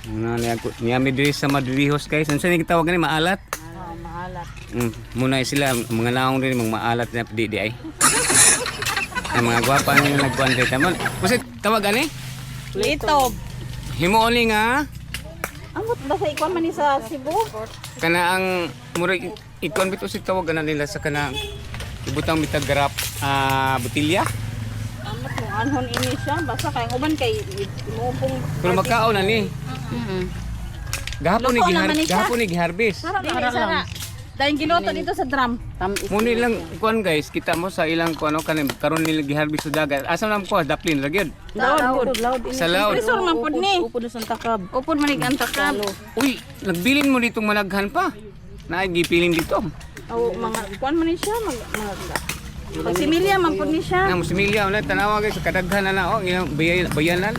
Niya may diri sa madrihos guys. Ano saan yung tawag ni maalat? Maalat. Muna sila mga naong rin mga maalat na di ay. Ang mga gwapa nila nagkuan dito. Kasi tawag ani? Litob. Himuoli nga Amot ba sa ikuan man ni sa Cebu? kana ang murag ikon bito si tawag ana nila sa kana ibutang bitag garap botilya. Amot mo anhon ini siya basta kay uban kay imuupong. Pero magkaon na ni. Gahapon ni Luto naman ni siya. gahapon ni giharvest. Dili sana. Dahil giloto dito sa drum. Muni lang kuan guys, kita mo sa ilang kuan karon nila giharvest sa dagat. Asa nam ko daplin ra gyud. Loud. Sa laod. Presor man pud ni. Upod sa takab. Upod man ni ang takab. Uy, nagbilin mo ditong managhan pa. Naay gipiling dito. Aw mga kuan man ni siya mag Pagsimilya man pud ni siya. Na musimilya na tanawa guys kadaghan na ilang bayanan.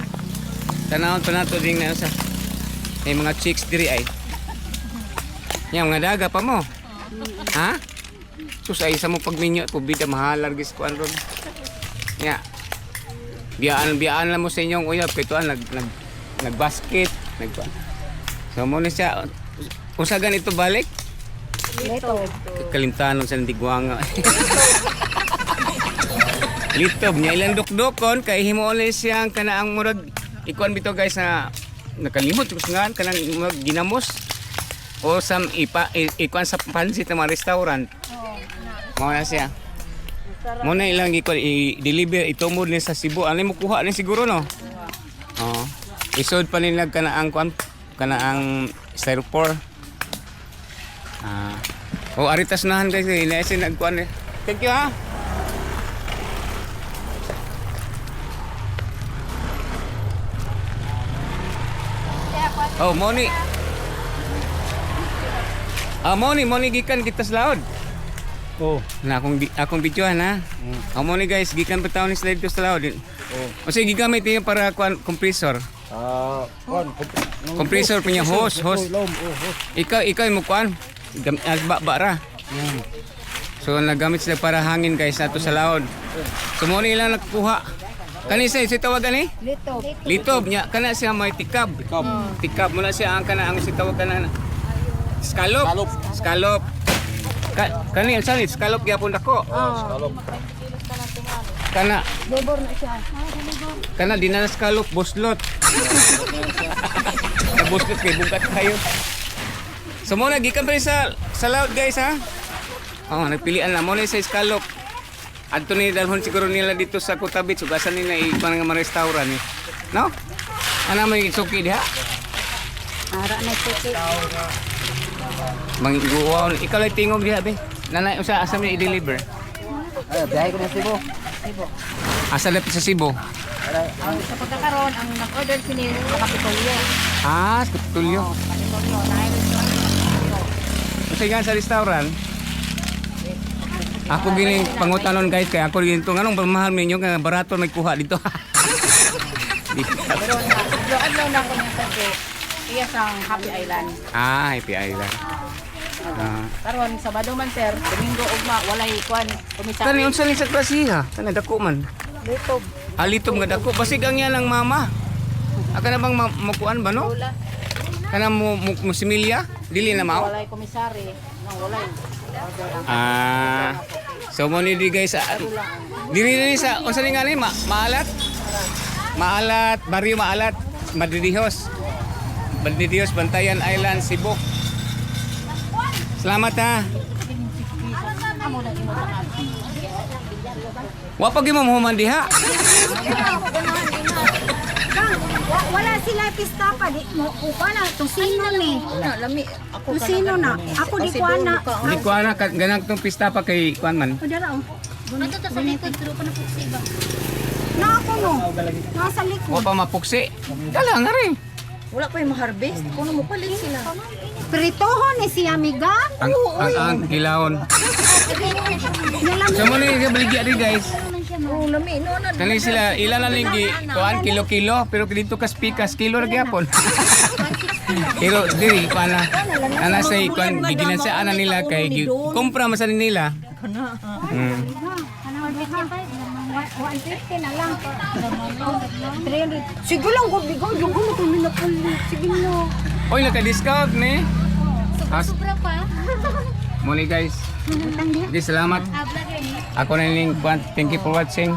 Tanawon pa nato ding na sa may mga chicks diri ay. Yang mga daga pa mo. Ha? Sus ay sa mo pagminyo po bida mahalar gis kuan ron. Ya. Biyaan lang mo sa inyong uyab kay tuan nagbasket, nagkuan. So mo ni siya usa ganito balik. Litob. Kalimtanon sa Ndigwanga. Litob niya ilang dukdukon kay himuolay siyang kanaang murag ikuan bito guys na nakalimot nga kanang murag ginamos o sam ikuan sa pansit ng mga restaurant. Mao na siya. Mo na ilang i-deliver itumod ni sa Cebu. Ano mo kuha ni siguro no? Oo. Isod pa nila kanaang kuan kanaang styrofoam. Aritas nahan guys, inasin nagkuan eh. Thank you ha. Oh, Moni. Moni gikan kita sa laod. Oh. Na akong videohan ha. Moni guys, gikan pa taon ni slide to sa laod. O sige gigamit niyo para kuan compressor. Compressor punya hose. Ikaw mo kuan. Bara. So nagamit sila para hangin guys nato sa laod. So mo nila nakuha. Kani si tawagan ni? Litob nya kana siya may tikab. Tikab mo na siya ang kana ang si tawagan na. Scallop. Kani ang salit scallop gyapon dako. Kana Dobor na siya. kana di na scallop boslot. Boslot kay bugat kayo. So muna gikan pa rin sa laod guys ha. Nagpilian na muna sa scallop. Adto ni dalhon siguro nila dito sa Kutabit sugasan nila ipan nga mga restaurant eh. No? Ana may suki diha. Ara na suki. Mangguwaw ikaw lay tingog diha be. Nanay usa asa mi i-deliver. Biyahe ko na Cebu. Asa dapat sa Cebu? Ang sa pagkakaroon ang nag-order sini sa Kapitolyo. Sa Kapitolyo. Kapitolyo na Kasi nga sa restaurant. Ako gining pangutanon guys kay ako ginto nganong mahal ninyo nga barato nagkuha dito. pero adlaw na ko niya sa iya sang Happy Island. Happy Island. Karon Sabado man sir, Domingo ugma walay kwan komisaryo. Kani unsa ni sa klasiha? Kana dako man. Litob. Litob nga dako basig ang yan ang mama. Aka na bang makuan ba no? Wala. Kana mo similya? Dili na mao? Walay komisaryo. Nang walay. So mo ni di guys. Diri sa unsa ni ngani maalat? Maalat, Barrio Maalat, Madridihos. Madridihos, Bantayan Island, Cebu. Salamat ha. Wa pag mo human diha. Wala sila pista pa di mo upa na tusino ni. Lami ako Tusino na. Ako di ko na. Di ko ana ganang tong pista pa kay kuan man. Dara oh. Ato ta sa likod pero pa na puksiba. Na ako no. Nasa Wa likod. pa mapuksi. Dala nga rin. Wala pa yung ma-harvest. Kuno mo palit sila. Pritoho ni si amiga. Ang kilawon. So mo ni baligya ri guys. Oh, lami no na. Kani sila ilan na linggi kuan kilo pero dito kas pikas kilo ra gyapon. Pero diri pana ana say kuan biginan sa ana nila kay kumpra man sa nila. 150 na lang. 300. Sige lang, good bigo. Yung gulo kami na puli. Sige na. Oy, naka-discount ni. Sobra pa. Muli guys. Tanggi. Okay, salamat. Abla rin. Ako na yung link. Thank you for watching.